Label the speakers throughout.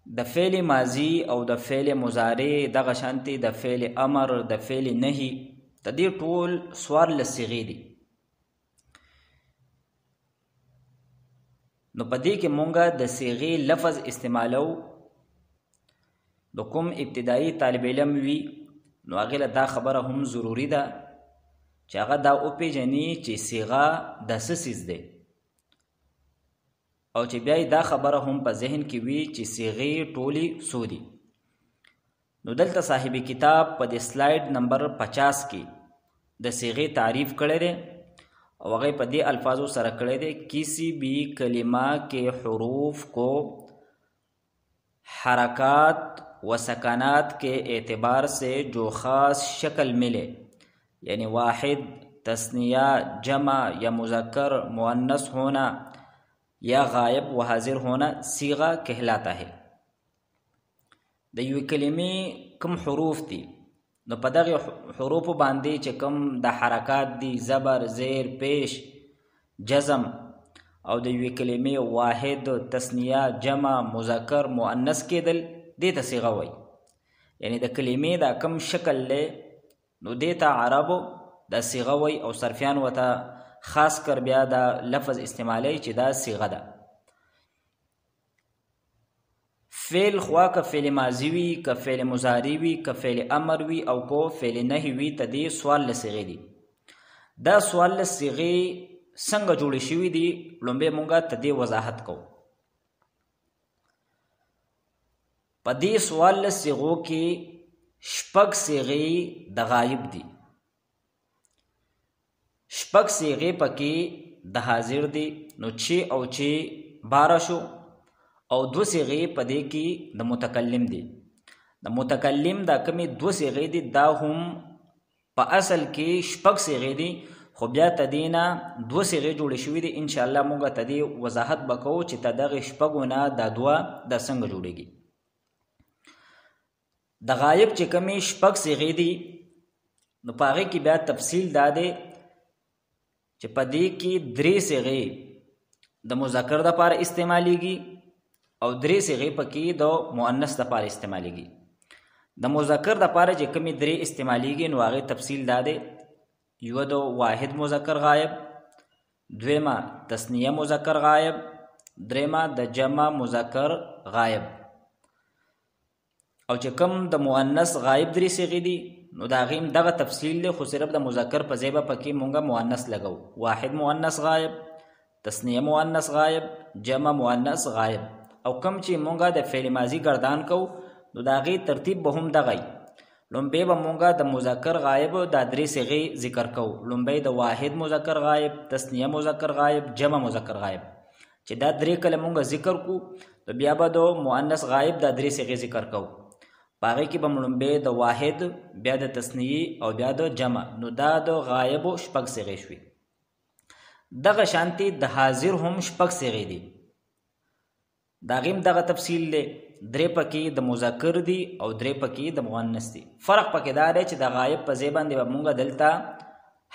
Speaker 1: د فعل ماضی او د فعل مضارع دغه شانتي د فعل امر د فعل نهي د دې ټول څوارلس صيغې دي. نو په دې کې مونږه د صيغې لفظ استعمالو. د کوم ابتدایي طالب علم وي نو هغه له دا خبره هم ضروری ده چې هغه دا وپیژني چې صيغه د څه څیز دی، او چې بیا دا خبره هم په ذهن کې وي چې صيغې ټولي څو دي. نو دلته صاحب کتاب په د سلاید نمبر 50 کې د صيغې تعریف کړی دی او هغه په دې الفاظو سره کړی دی: کسی بھی کلمہ کے حروف کو حرکات و سکانات کے اعتبار سے جو خاص شکل ملے، یعنی واحد، تثنیہ، جمع یا مذکر مؤنث ہونا یا غائب و حاضر ہونا صیغہ کہلاتا ہے. د یو کلمې کوم حروف دي نو په دغه حروفو باندې چې کوم د حرکات دي، زبر، زیر، پیش، جزم، او د یو کلمې واحد، تثنیه، جمع، مذکر مؤنث کېدل دې ته صیغه وایي. یعنی د کلمې دا کوم شکل له نو دې ته عربو د صیغه وایي او صرفیان وته خاص کر بیا دا لفظ استعمالی چې دا صیغه ده. فعل خوا که فعل ماضی وي، که فعل مضارع وي، که فعل امر وي او کو فعل نهي وي، ته دې څوارلس صیغې دي. دا څوارلس صیغې څنګه جوړې شوي دي لومبې مونږه ته دې وضاحت کوو. په دې څوارلس صیغو کې شپږ صیغې د غایب دي، شپږ صیغې پکې د حاضر دي. نو 6 او 6 12 شو، او 2 صیغې په دې کې د متکلم دي. د متکلم دا کمی 2 صیغې دي، دا هم په اصل کې شپږ صیغې دي، خو بیا تدینا 2 صیغې جوړې شوې دي. ان شاء الله مونږ ته دې وضاحت وکړو چې دغه شپږو نه دا 2 د څنګه جوړېږي. د غایب چې کمی شپږ صیغې دي نو په هغې کې بیا تفصیل دا دی چې په دې کې 3 صیغې د مذکر دپاره استعمالیږي او 3 صیغې پکې د مؤنث دپاره استعمالیږي. د مذکر دپاره چې کومې 3 استعمالیږي نو هغې تفصیل دا دی: یو د واحد مذکر غایب، دویمه تثنیه مذکر غایب، دریمه د جمع مذکر غایب. او چې کوم د مؤنث غایب 3 صیغې دي نو دا غیم دغه تفصیل دی، خو صرف د مذکر په ځای به پکې مونږه مؤنث لګو: واحد مؤنث غایب، تثنیه مؤنث غایب، جمع مؤنث غایب. او کم چې مونږه د فعل ماضی گردان کو نو دا غي ترتیب به هم دغی. لومبه به مونږه د مذکر غایب د 3 صیغې ذکر کو: لومبه د واحد مذکر غایب، تثنیه مذکر غایب، جمع مذکر غایب. چې دا 3 کله مونږه ذکر کو نو بیا به د مؤنث غایب د 3 صیغې ذکر کو. باغې کې به لومبه د واحد، بیا د تثنیه او بیا د جمع، نو دا د غایب شپږ صیغې شوي. دغه شانتي د حاضر هم شپږ صیغې دي، دا غیم دغه تفصیل دی. 3 پکې د مذکر دي او 3 پکې د مؤنث دي. فرق پکې دا دی چې د غایب په ځای باندې به مونږه دلته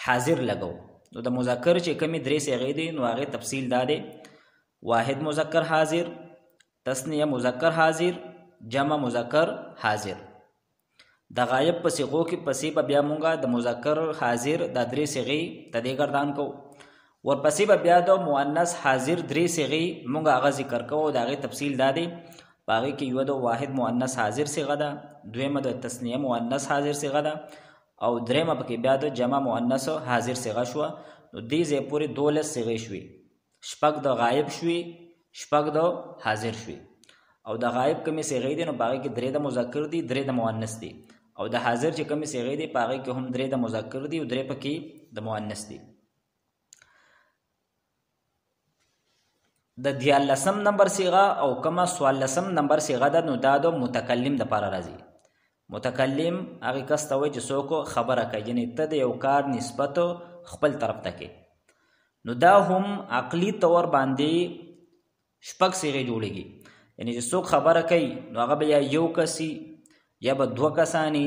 Speaker 1: حاضر لګو. نو د مذکر چې کمی 3 صیغې دي نو هغه تفصیل دا دی: واحد مذکر حاضر، تثنیه مذکر حاضر، جمع مذکر حاضر. د غایب په صيغو کې پسې به بیا مونږه د مذکر حاضر د 3 صيغې تدې گردان کو، ورپسې به بیا د مؤنث حاضر 3 صيغې مونږه هغه ذکر کوو. دا غي تفصیل دا دی، باغې کې یو د واحد مؤنث حاضر صيغه ده، دویمه د تثنیه مؤنث حاضر صيغه ده، او دریمه پکې بیا د جمع مؤنث حاضر صيغه شو. نو دې ځای پورې 12 صيغې شوي، شپږ د غایب شوي، شپږ د حاضر شوي. او د غایب کمی صيغې دي نو باغې کې 3 د مذکر دي، 3 د مؤنث دي، او د حاضر چې کمی صيغې دي باغې کې هم 3 د مذکر دي او 3 پکې د مؤنث دي. د 14 نمبر صيغه او کما 14 نمبر صيغه ده، نو دا د متکلم د لپاره راځي. متکلم هغه کس ته وایي چې څوک خبره کوي، یعنی ته د یو کار نسبت خپل طرف ته کوي. نو دا هم عقلی طور باندې شپږ صيغې جوړيږي، یعنی چې څوک خبره کوي نو هغه به یا یو کسي، یا به 2 کسانی،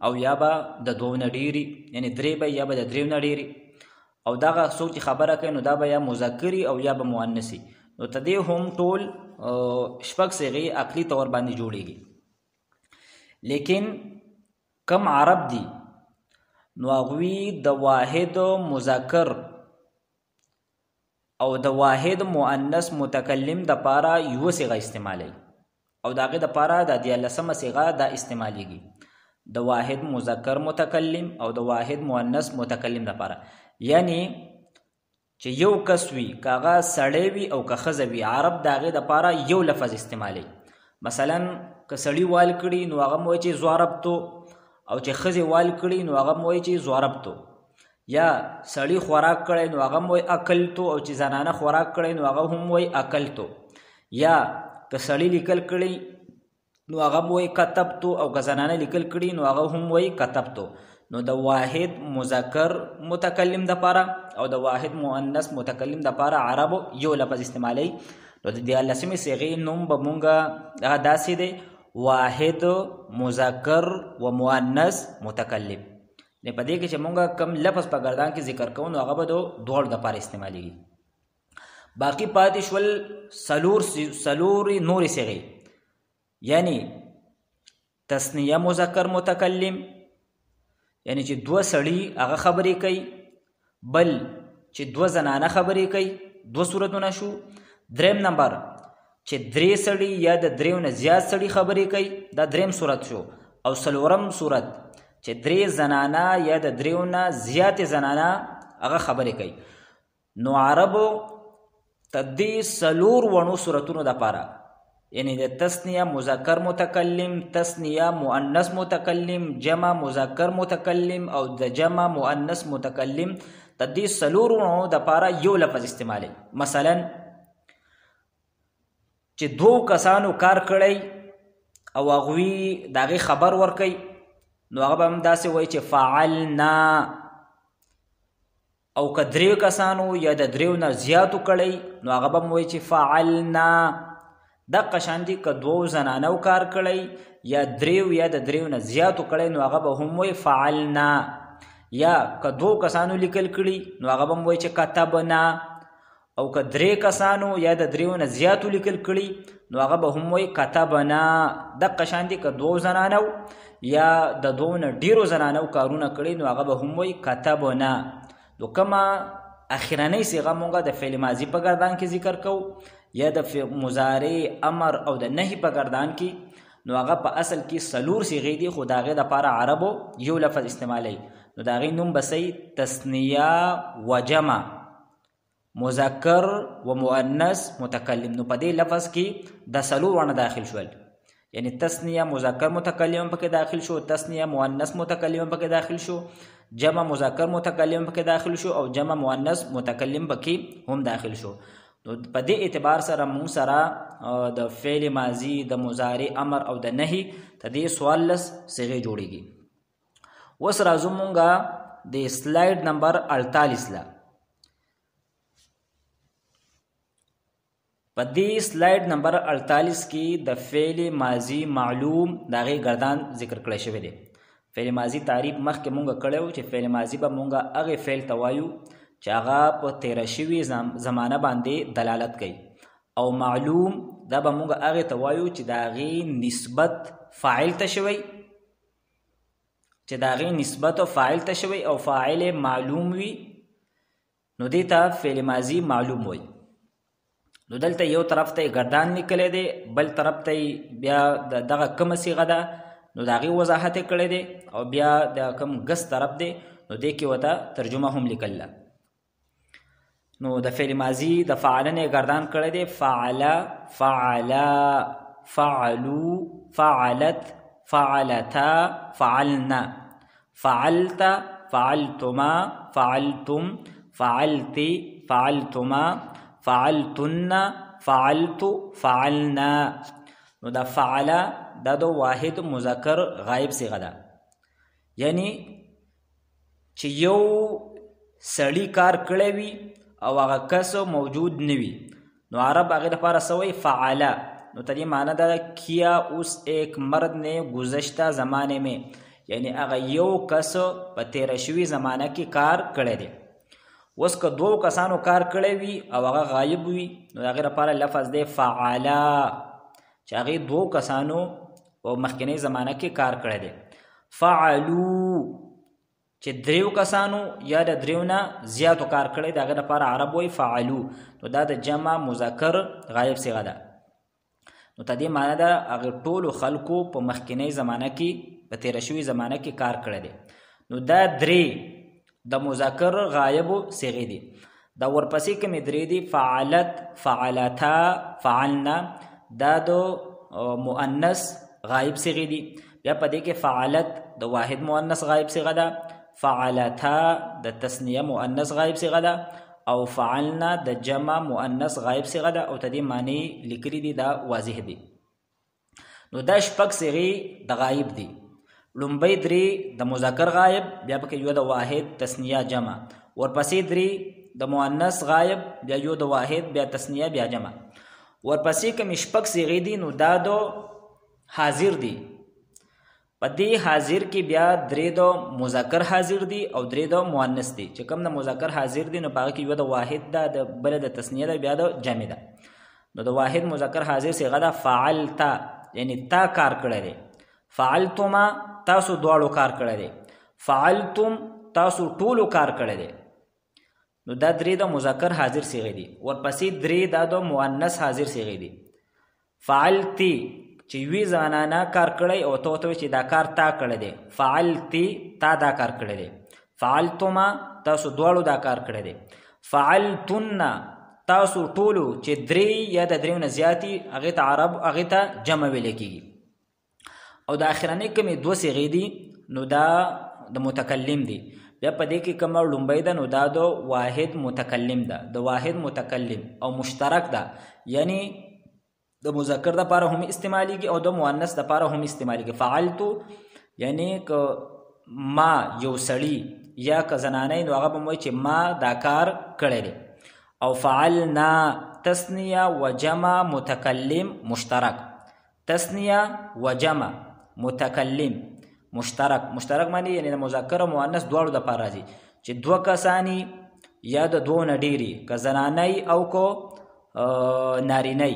Speaker 1: او یا به د 2 نه ډیری، یعنی 3 به یا به د 3 نه ډیری. او دا څوک چې خبره کوي نو دا به یا مذکری او یا به مؤنثي. نو تدې هم ټول شپږ صيغې عقلي طور باندې جوړیږي. لیکن کم عرب دي نو هغوی د واحد مذکر او د واحد مؤنث متکلم د پاره یو صيغه استعمالي او د هغه د پاره د 14مه صيغه د استعماليږي د واحد مذکر متکلم او د واحد مؤنث متکلم د پاره. یعنی چې یو کس وي کاغه سړی وي او که ښځه وي عرب د هغې دپاره یو لفظ استعمالوي. مثلا که سړي وال کړي نو هغه م وایي چې ضربتو او چې ښځې وال کړي نو هغه م وایي چې ضربتو. یا سړي خوراک کړی نو هغه م وایي اکلتو او چې زنانه خوراک کړی نو هغه هم وایي اکلتو. یا که سړي لیکل کړي نو هغه م وایي کتبتو او که زنانه لیکل کړي نو هغه هم وایي کتبتو. نو د واحد مذکر متکلم د پاره او د واحد مؤنث متکلم د پاره عربو یو لفظ استعمالي. نو د 14مې صيغې نوم به مونږه هغه داسې دی واحد مذکر و مؤنث متکلم. نه په دې کې چې مونږه کم لفظ په ګردان کې ذکر کوو نو هغه به دوړ د پاره استعماليږي. باقی پاتې شول سلور نور صيغې یعنی تثنیه مذکر متکلم یعنی چې دوه سړي هغه خبرې کوي بل چې دوه زنانه خبرې کوي دوه صورتونه شو. دریم نمبر چې درې سړي یا د دریو نه زیات سړي خبرې کوي دا دریم صورت شو. او څلورم صورت چې درې زنانه یا د دریو نه زیات زنانه هغه خبرې کوي. نو عربو تدې څلور وڼو صورتونو دپاره یعنی د تثنیه مذکر متکلم تثنیه مؤنث متکلم جمع مذکر متکلم او د جمع مؤنث متکلم تدې څلور وڼو دپاره یو لفظ استعمالي. مثلا چې دوه کسانو کار کړی او هغوی د هغې خبر ورکوي نو هغه به هم داسې وایي چې فعلنا. او که دریو کسانو یا د دریو نه زیاتو کړی نو هغه به هم وایي چې فعلنا. دقه شان دي که دوو زنانو کار کړی یا دریو یا د دریو نه زیاتو کړی نو هغه به هم وایي فعلنا. یا که دوو کسانو لیکل کړي نو هغه به هم وایي چې کتبنا. او که درې کسانو یا د دریو نه زیاتو لیکل کړي نو هغه به هم وایي کتبنا. دقه شان دي که دوو زنانو یا د دوو نه ډیرو زنانو کارونه کړي نو هغه به هم وایي کتبنا. نو کومه اخرنۍ صيغه مونږه د فعل ماضي په ګردان کې ذکر کوو یا د مضارع امر او د نهي په ګردان کې نو هغه په اصل کې څلور صيغې دي خو د هغې دپاره عربو یو لفظ استعمالوي. نو د هغې نوم به صحیح تثنیه و جمع مذکر و مؤنث متکلم. نو په دې لفظ کې د څلور وڼه داخل شول یعنی تثنیه مذکر متکلم پکې داخل شو تثنیه مؤنث متکلم پکې داخل شو جمع مذکر متکلم پکې داخل شو او جمع مؤنث متکلم پکې هم داخل شو. نو په دې اعتبار سره مونږ سره د فعل ماضي د مضارع امر او د نهي ته دې 14 صيغې جوړیږي. اوس راځو مونږه د سلاید نمبر 48 لا. په دې سلاید نمبر 48 کې د فعل ماضي معلوم د هغې ګردان ذکر کړی شوی دی. فعل ماضي تعریف مخکې مونږه کړی و چې فعل ماضي به مونږه هغې فعل ته وایو چې هغه په تیره شوي زمانه باندې دلالت کوي او معلوم دا به مونږ هغې ته وایو چې د هغې نسبت فاعل ته شوی چې د هغې نسبت فاعل ته شوی او فاعل معلوم وي نو دې ته فعل ماضي معلوم وایي. نو دلته یو طرف ته ګردان لیکلی دی بل طرف ته بیا دغه کومه صیغه ده نو د هغې وضاحت یې کړی دی او بیا د کوم ګس طرف دی نو دې کې ورته ترجمه هم لیکله. نو د فعل ماضي د فعلنې ګردان کړی دی فعل فعلا فعلو فعلت فعلتا فعلنا فعلت فعلتما فعلتم فعلت فعلتما فعلتن فعلت فعلنا. نو دا فعل دا دو واحد مذکر غائب صیغه ده یعنی چې یو سړی کار کړی وي او هغه کس موجود نه وي نو عرب هغې لپاره څه وایي فعله. نو ته دې معنی ده کیا اس ایک مرد نے گزشتہ زمانے میں یعنی هغه یو کس په تیره شوي زمانه کې کار کړی دی. اوس که دوو کسانو کار کړی وي او هغه غایب وي نو د هغې لپاره لفظ دی فعلا چې هغې دوو کسانو په مخکینۍ زمانه کې کار کړی دی. فعلو چې دریو کسانو یا د دریو نه زیاتو کار کړی د هغې لپاره عرب وایي فعلو. نو دا د جمع مذکر غایب صیغه ده. نو ته دې معنی ده هغې ټولو خلکو په مخکینۍ زمانه کې په تېره شوي زمانه کې کار کړی دی. نو دا درې د مذکر غایب صیغې دي. دا ورپسې کومې درې دي فعلت، فعلتا، فعلنا دا د مؤنث غایب صیغې دي. بیا په دې کې فعلت د واحد مؤنث غایب صیغه ده، فعلتا د تثنیه مؤنث غایب صیغه ده او فعلنا د جمع مؤنث غایب صیغه ده او ته دې معنی لیکلي دي دا واضح دي. نو دا شپږ صیغې د غایب دي. لومبۍ درې د مذکر غایب، بیا پکې یو د واحد تثنیه جمع، ورپسې درې د مؤنث غایب، بیا یو د واحد بیا تثنیه بیا جمع. ورپسې کومې شپږ صیغې دي نو دا د حاضر دي. په دې حاضر کې بیا درې د مذکر حاضر دي او درې د مؤنث دي. چې کوم د مذکر حاضر دي نو په هغه کې یو د واحد ده، د بله د تثنیه ده، بیا د جمع ده. نو د واحد مذکر حاضر صیغه ده فعلتا، یعنی تا کار کړی دی. فعلتما تاسو دواړو کار کړی دی. فعلتم تاسو ټولو کار کړی دی. نو دا درې د مذکر حاضر صیغې دي. ورپسې درې دا د مؤنث حاضر صیغې دي. فعلتی چې یوې زنانه کار کړی او ته ورته چې دا کار تا کړی دی. فعلتی تا دا کار کړی دی. فعلتما تاسو دواړو دا کار کړی دی. فعلتن تاسو ټولو چې درې یا د دریو نه زیاتې هغې ته عرب هغې ته جمع ویلی کېږي. او د اخرنۍ کومې دوه صیغې دي نو دا د متکلم دي. بیا په دې کې کومه لومبۍ ده نو دا د واحد متکلم ده. د واحد متکلم او مشترک ده، یعنی د مذکر دپاره هم استعمالیږي او د مؤنث دپاره هم استعمالیږي. فعلتو یعنی که ما یو سړي یا که زنانه نو هغه به م وایي چې ما دا کار کړی دی. او فعلنا تثنیه و جمع متکلم مشترک. تثنیه و جمع متکلم مشترک معنی یعنی د مذکر او مؤنث دواړو دپاره راځي چې دوه کسانی یا د دوه نه ډېرې، که زنانۍ او که نارینۍ.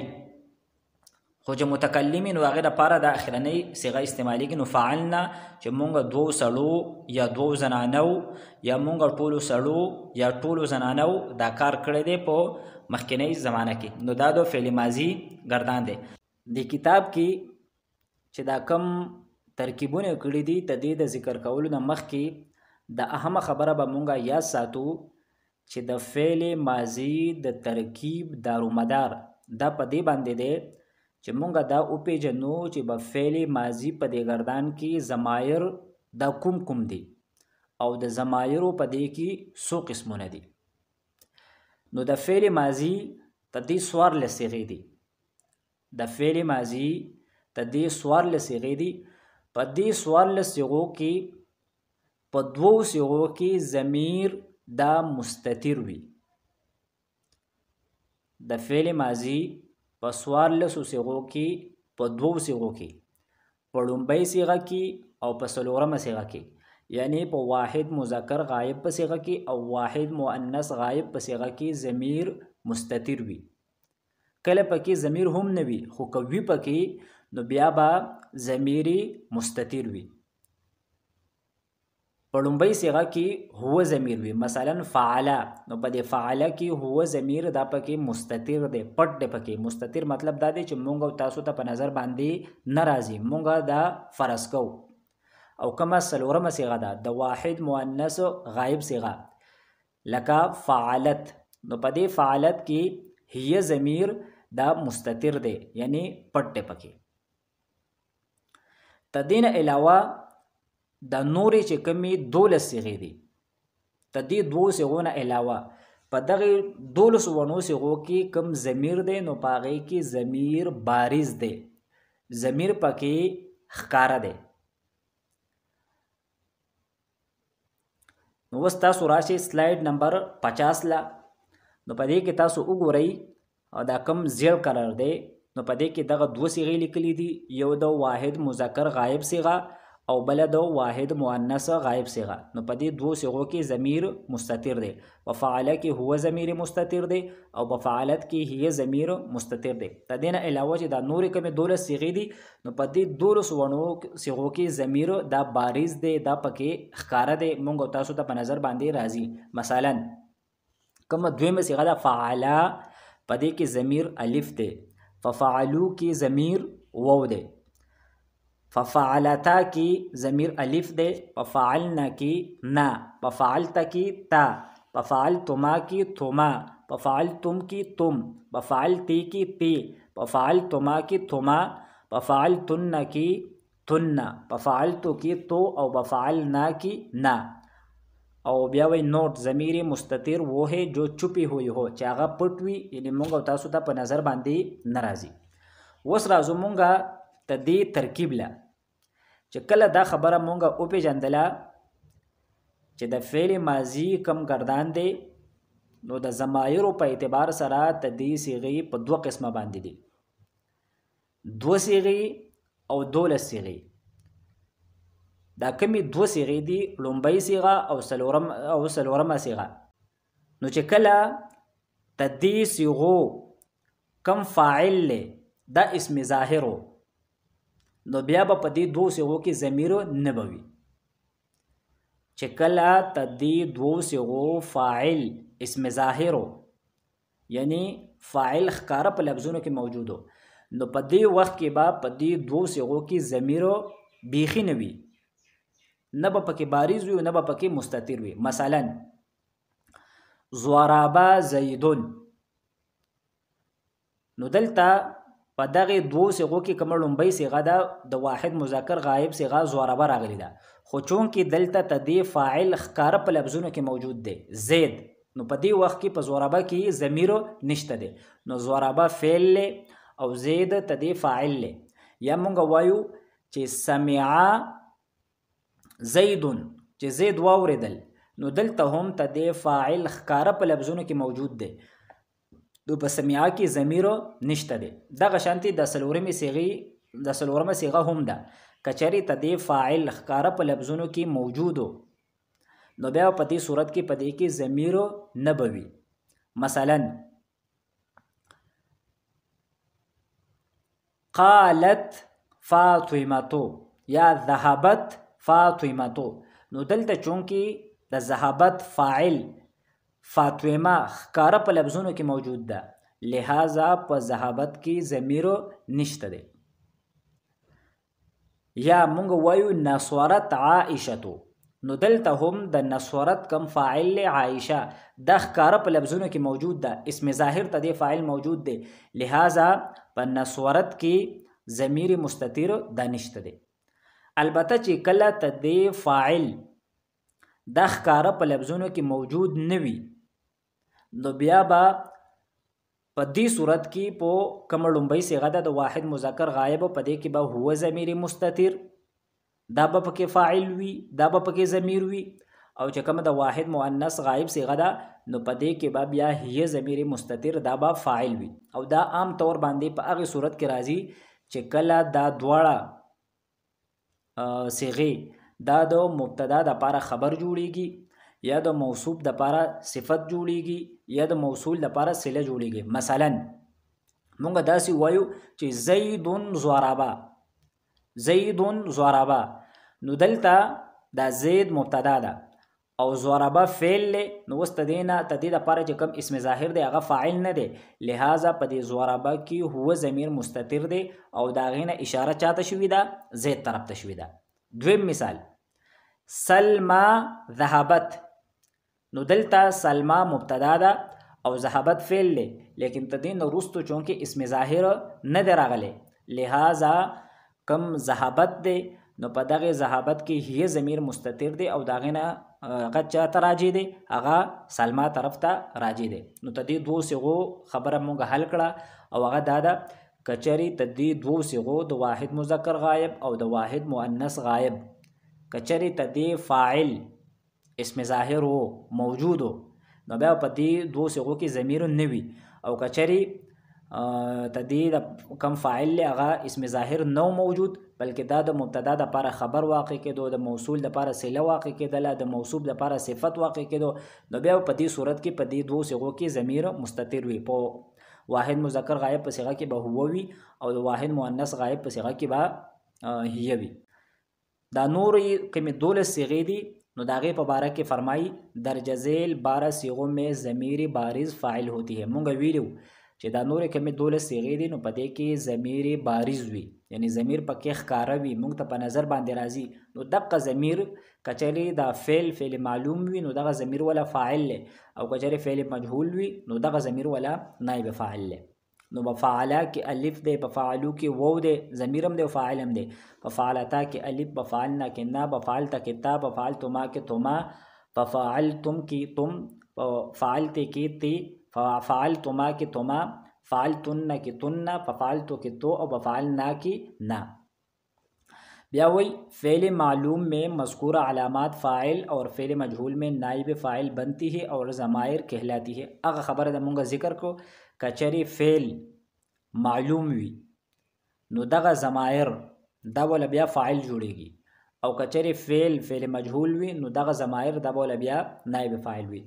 Speaker 1: خو چې متکلمي نو هغې دپاره د اخرنۍ صیغه استعمالیږي. نو فعلنا چې مونږ دوو سړو یا دوو زنانو یا مونږ ټولو سړو یا ټولو زنانو دا کار کړی دی په مخکینۍ زمانه کې. نو دا د فعل ماضي ګردان دی. د کتاب کې چې دا کم ترکیبونه کړي دي د دې د ذکر کولو نه مخکې د اهمه خبره به مونږ یاد ساتو چې د فعل ماضي د ترکیب دارومدار دا په دې باندې دی چې مونږ دا وپېژنو چې به فعل ماضي په دې ګردان کې ضمایر دا کوم دي او د ضمایرو په دې کې څو قسمونه دي. نو د فعل ماضي د دې څوارلس صیغې دي. د فعل ماضي د دې څوارلس صیغې دي. په دې څوارلس صیغو کې په دوو صیغو کې ضمیر دا مستتر وي. د فعل ماضي په څوارلسو صیغو کې په دوو صیغو کې، په لومبۍ صیغه کې او په څلورمه صیغه کې، یعنی په واحد مذکر غایب په صیغه کې او واحد مؤنث غایب په صیغه کې ضمیر مستتر وي. کله پکې ضمیر هم نه وي خو که وي پکې نو بیا به ضمیر مستتر وي. په لومبۍ صیغه کې هو ضمیر وي، مثلا فعله، نو په دې فعله کې هو ضمیر دا پکې مستتر دی، پټ دی پکې. مستتر مطلب دا دی چې مونږ او تاسو ته په نظر باندې نه راځي، مونږ دا فرض کوو. او کومه څلورمه صیغه ده د واحد مؤنث غایب صیغه لکه فعلت، نو په دې فعلت کې هي ضمیر دا مستتر دی یعنی پټ دی پکې. تدین علاوه د نورې چې کمې 12 صیغې دي، د دې دوو صیغو نه علاوه په دغې 12 ونو صیغو کې کم ضمیر دی نو په هغې کې ضمیر بارز دی، ضمیر پکې ښکاره دی. نو اوس تاسو راشئ سلایډ نمبر 50 له. نو په دې کې تاسو وګورئ او دا کم زیړ کلر دی. نو په دې کې دغه دوه صیغې لیکلي دي، یو د واحد مذکر غایب صیغه او بل د واحد مؤنث غائب صيغه. نو په دې دوه صيغو کې ضمیر مستتر دی. په فعل کې هو ضمیر مستتر دی او په فعلت کې هي ضمیر مستتر دی. د دې نه علاوه چې دا نور کوم 12 صيغې دي نو په دې 12 ونو صيغو کې ضمیر دا بارز دی، دا پکې ښکارا دی، مونږ تاسو ته په نظر باندې راځي. مثلا کوم دویمه صيغه دا فعلا، په دې کې ضمیر الف دی، ففعلو کې ضمیر واو دی، ففعلتا کی ضمیر الف دے، ففعلنا کی نا، ففعلتا کی تا، ففعلتما کی تما، ففعلتم کی تم، ففعلتی کی تی، ففعلتما کی تما، ففعلتن کی تن، ففعلتو کی تو او ففعلنا کی نا. او بیا وی نوٹ ضمیر مستتر وہ ہے جو چپی ہوئی ہو، چې هغه پټ وي، یعنی مونږ تاسو ته په نظر باندې ناراضي. اوس راځو مونږه ته دې ترکیب له چې کله دا خبره مونږه وپېژندله چې د فعل ماضي کم ګردان دی نو د ضمایرو په اعتبار سره د دې صیغې په دوه قسمه باندې دي، دوه صیغې او 12 صیغې. دا کمې دوه صیغې دي، لومبۍ صیغه او څلورمه صیغه. نو چې کله د دې صیغو کم فاعل لی دا اسم ظاهرو نو بیا به په دې دوه صیغو کې ضمیر نه به وي. چې کله د دې دوه صیغو فاعل اسم ظاهرو یعنی فاعل ښکاره په لفظونو کې موجود نو په دې وخت کې به په دې دوه صیغو کې ضمیر بیخي نه وي، نه به پکې بارز وي نه به پکې مستتر وي. مثلا ضرب زیدون، نو دلته په دغه دوه صيغو کې کومه لومبۍ صيغه ده د واحد مذکر غایب صيغه ضربه راغلی ده، خو چونکې دلته تدې فاعل ښکاره په لفظونو کې موجود دی زید، نو په دې وخت کې په ضربه کې ضمیر نشته دی، نو ضربه فعل لی او زید تدې فاعل لی. یا مونږ وایو چې سمع زیدون، چې زید واوریدل، نو دلته هم تدې فاعل ښکاره په لفظونو کې موجود دی، نو په سمعه کې ضمیر نشته دی. دغه شانتي د څلورمه صیغه هم ده، که چېرې تدې فاعل ښکاره په لفظونو کې موجود نو بیا په دې صورت کې په دې کې ضمیر نه به وي. مثلا قالت فاطمه یا ذهبت فاطمه، نو دلته چونکې د ذهبت فاعل فاطمه ښکاره په لفظونو کې موجود ده، لہذا په ذهبت کې ضمیر نشته دی. یا مونږ وایو نصرت عائشتو، نو دلته هم د نصرت کم فاعل عائشه د ښکاره په لفظونو کې موجود ده، اسم ظاهر ته د فاعل موجود دی، لہذا په نصرت کې ضمیر مستتر دا نشته دی. البته چې کله ته د فاعل د ښکاره په لفظونو کې موجود نه وي نو بیا به په دې صورت کې په کومه لومبۍ صیغه ده د واحد مذکر غایب، په دې کې به هو ضمیر مستتر، دا به پکې فاعل وي، دا به پکې ضمیر وي، او چې کومه د واحد مؤنث غایب صیغه ده نو په دې کې به بیا هي ضمیر مستتر، دا به فاعل وي. او دا عام طور باندې په هغې صورت کې راځي چې کله دا دواړه صیغې دا د مبتدا دپاره خبر جوړیږي، یا د موصوف دپاره صفت جوړیږي، یا د موصول دپاره صله جوړیږي. مثلا مونږ داسې وایو چې زیدون ضربه، زیدون ضربه، نو دلته دا زید مبتدا ده او ضربه فعل لی، نو اوس تدې دپاره چې کوم اسم ظاهر دی هغه فاعل نه دی، لہذا په دې ضربه کې هو ضمیر مستتر دی او د هغې نه اشاره چاته شوې ده؟ زید طرف ته شوې ده. دویم مثال سلما ذهبت، نو دلته سلما مبتدا ده او ذهبت فعل لی، لیکن تدې نه وروستو چونکې اسم ظاهر نه دی راغلی، لہذا کم ذهبت دی نو په دغه ذهبت کې هي ضمیر مستتر دی او د هغې نه هغه چاته راجع دی؟ هغه سلما طرف ته راجع دی. نو تدې دوه صیغو خبره مونږ حل کړه او هغه دا ده که چېرې تدې دوه صیغو د واحد مذکر غایب او د واحد مؤنث غایب که چېرې تدې فاعل اسم ظاهر موجود نو بیا په دې دوه صیغو کې ضمیر نه وي، او که چېرې تدې د کم فاعل له هغه اسم ظاهر نو موجود بلکې دا د مبتدا د لپاره خبر واقع کېدو، د موصول د لپاره صله واقع کېدله، د موصوف د لپاره صفت واقع کېدو. نو بیا په دې صورت کې په دې دوه صيغو کې ضمیر مستتر وي. په واحد مذکر غایب په صيغه کې به هو وي او د واحد مؤنث غایب په صيغه کې به هي وي. دا نور کوم دولس صيغې دي نو داغه په باره کې فرمایي درجه ذیل 12 صيغوں میں ضمیر بارز فاعل ہوتی ہے. مونږ ویلو چې دا نور کومې 12 صيغې دي نو په دې کې ضمیر بارز وي، یعنی ضمیر پکې ښکارا وي، مونږ ته په نظر باندې راځي. نو دغه ضمیر کچري دا فعل معلوم وي نو دغه ضمیر ولا فاعل له، او کچري فعل مجهول وي نو دغه ضمیر ولا نائب فاعل له. نو بفعلا کې الف دی، بفعلو کې واو دی، ضمیرم دی او فاعلم دی. بفعلتا کې الف، بفعلنا کې نا، بفعلتا کې تا، بفعلتما کې تما، بفعلتم کې تم، فعلت کې تی، فعلتما کې تما، فعلتن کې تن، ففعلتو کې تو، اور بفعلنا کې نا. بیا وی فعل معلوم میں مذکور علامات فاعل اور فعل مجهول میں نائب فاعل بنتی ہے اور ضمائر کہلاتی ہے. اگر خبر د مونږ ذکر کو کچری فعل معلوم وي نو دغه ضمائر دا ول بیا فاعل جوړیږي، او کچری فعل مجهول وي نو دغه ضمائر دا ول بیا نائب فاعل وي.